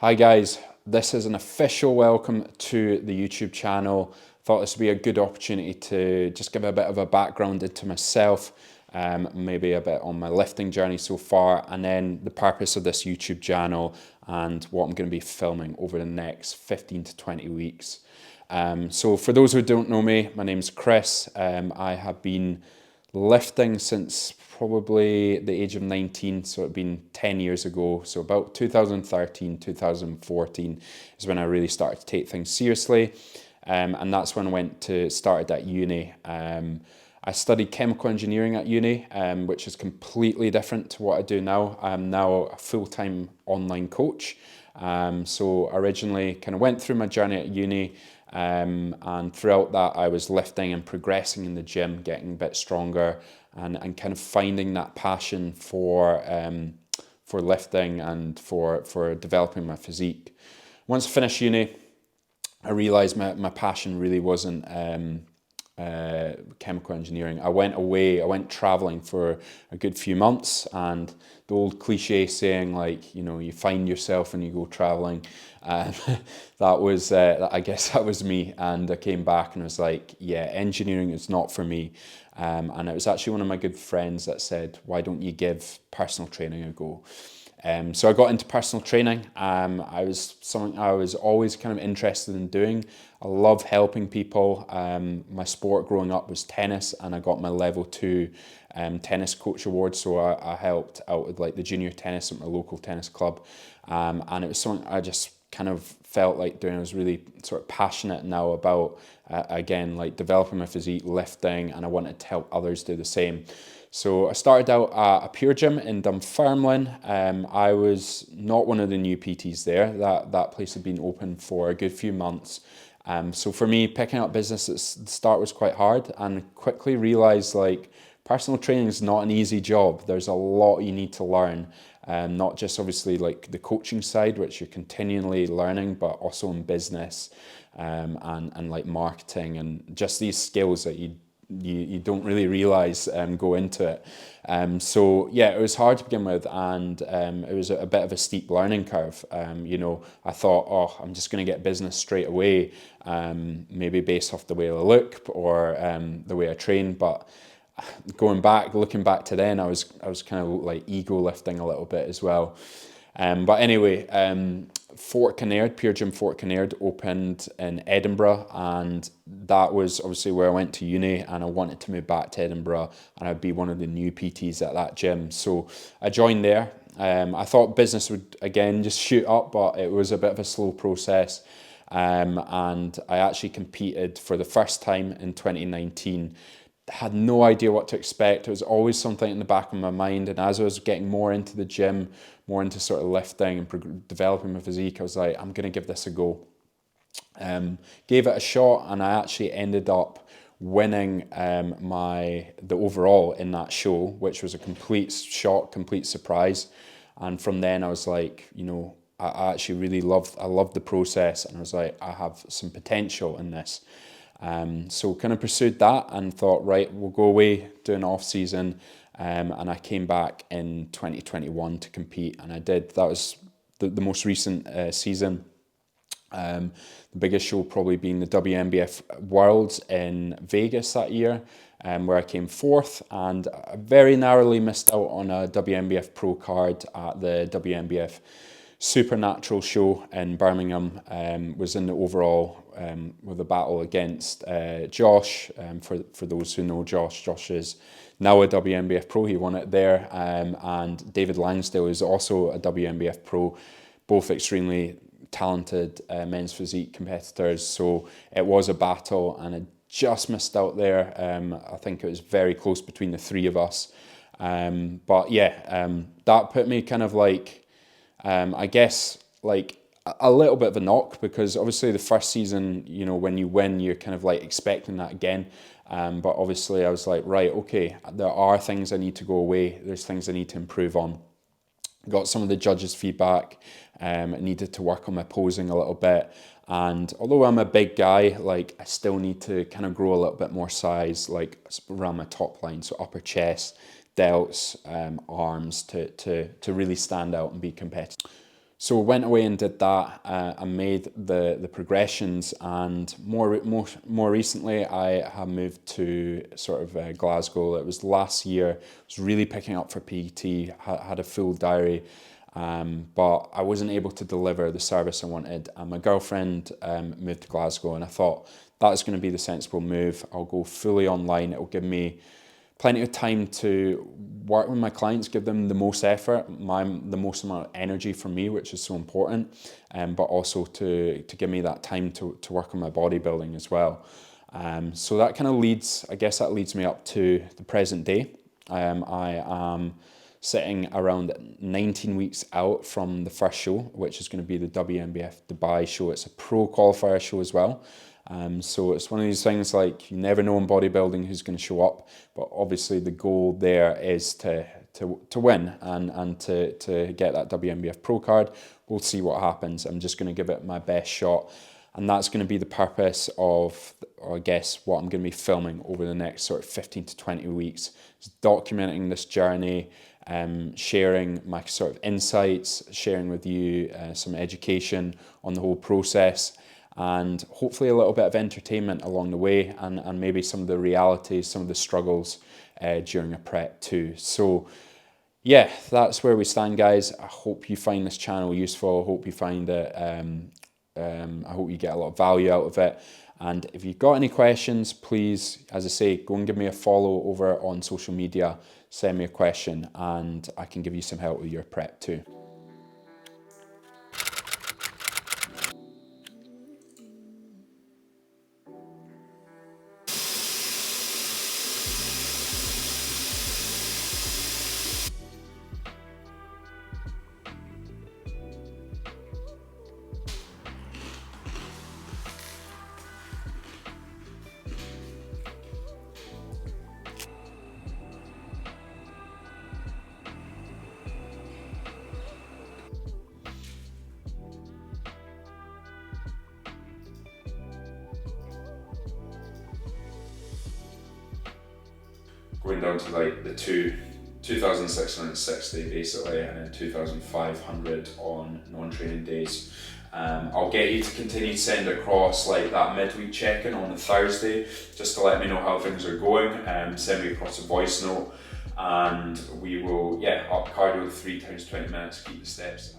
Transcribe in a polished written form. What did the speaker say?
Hi guys, this is an official welcome to the YouTube channel. Thought this would be a good opportunity to just give a bit of a background into myself, maybe a bit on my lifting journey so far, and then the purpose of this YouTube channel and what I'm going to be filming over the next 15 to 20 weeks. So for those who don't know me, my name's Chris. I have been lifting since probably the age of 19, so it'd been 10 years ago. So about 2013, 2014 is when I really started to take things seriously. And that's when I started at uni. I studied chemical engineering at uni, which is completely different to what I do now. I'm now a full-time online coach. So originally kind of went through my journey at uni, and throughout that I was lifting and progressing in the gym, getting a bit stronger and kind of finding that passion for lifting and for developing my physique. Once I finished uni, I realised my passion really wasn't chemical engineering. I went traveling for a good few months, and the old cliche saying, like, you know, you find yourself when you go traveling, I guess that was me. And I came back and was like, yeah, engineering is not for me. And it was actually one of my good friends that said, why don't you give personal training a go? So I got into personal training. I was something I was always kind of interested in doing. I love helping people. My sport growing up was tennis, and I got my level 2 tennis coach award. So I helped out with like the junior tennis at my local tennis club, and it was something I just kind of felt like doing. I was really sort of passionate now about again, like developing my physique, lifting, and I wanted to help others do the same. So I started out at a Pure Gym in Dunfermline. I was not one of the new PTs there. That place had been open for a good few months. So for me, picking up business at the start was quite hard, and quickly realised like personal training is not an easy job. There's a lot you need to learn. Not just obviously like the coaching side, which you're continually learning, but also in business, and like marketing and just these skills that you don't really realize go into it. So yeah, it was hard to begin with, and it was a bit of a steep learning curve. I thought, oh, I'm just going to get business straight away, maybe based off the way I look or the way I train. But looking back to then, I was kind of like ego lifting a little bit as well. But anyway, Fort Kinnaird, Pure Gym Fort Kinnaird opened in Edinburgh, and that was obviously where I went to uni, and I wanted to move back to Edinburgh and I'd be one of the new PTs at that gym. So I joined there. I thought business would again just shoot up, but it was a bit of a slow process. And I actually competed for the first time in 2019. Had no idea what to expect. It was always something in the back of my mind, and as I was getting more into the gym, more into sort of lifting and developing my physique, I was like, I'm going to give this a go. Gave it a shot, and I actually ended up winning the overall in that show, which was a complete shock, complete surprise. And from then I was like, you know, I actually really loved the process, and I was like, I have some potential in this. So kind of pursued that and thought, right, we'll go away, do an off season. And I came back in 2021 to compete, and I did. That was the most recent season. The biggest show probably being the WNBF Worlds in Vegas that year, where I came fourth, and I very narrowly missed out on a WNBF Pro card at the WNBF Supernatural show in Birmingham. Was in the overall with a battle against Josh. For those who know Josh is now a WNBF Pro. He won it there, and David Langsdale is also a WNBF Pro. Both extremely talented men's physique competitors. So it was a battle, and I just missed out there. I think it was very close between the three of us. But yeah, that put me kind of like, I guess, like a little bit of a knock, because obviously the first season, you know, when you win, you're kind of like expecting that again. But obviously I was like, right, okay, there are things I need to go away. There's things I need to improve on. Got some of the judges' feedback. I needed to work on my posing a little bit. And although I'm a big guy, like I still need to kind of grow a little bit more size, like around my top line, so upper chest, delts, arms, to really stand out and be competitive. So went away and did that. I made the progressions, and more recently, I have moved to sort of Glasgow. It was last year. I was really picking up for PT. Had a full diary, but I wasn't able to deliver the service I wanted. And my girlfriend moved to Glasgow, and I thought that is going to be the sensible move. I'll go fully online. It will give me plenty of time to work with my clients, give them the most effort, the most amount of energy for me, which is so important, but also to give me that time to work on my bodybuilding as well. So that kind of leads me up to the present day. I am sitting around 19 weeks out from the first show, which is going to be the WNBF Dubai show. It's a pro qualifier show as well. So it's one of these things, like, you never know in bodybuilding who's going to show up, but obviously the goal there is to win and to get that WNBF Pro card. We'll see what happens. I'm just going to give it my best shot, and that's going to be the purpose of, or I guess, what I'm going to be filming over the next sort of 15 to 20 weeks, is documenting this journey, sharing my sort of insights, sharing with you some education on the whole process, and hopefully a little bit of entertainment along the way, and maybe some of the realities, some of the struggles during a prep too. So yeah, that's where we stand, guys. I hope you find this channel useful. I hope you find it, I hope you get a lot of value out of it. And if you've got any questions, please, as I say, go and give me a follow over on social media, send me a question, and I can give you some help with your prep too. Going down to like the 2,660 basically, and then 2,500 on non-training days. I'll get you to continue to send across like that midweek check-in on the Thursday, just to let me know how things are going. Send me across a voice note, and we will, up cardio 3 times 20 minutes, keep the steps.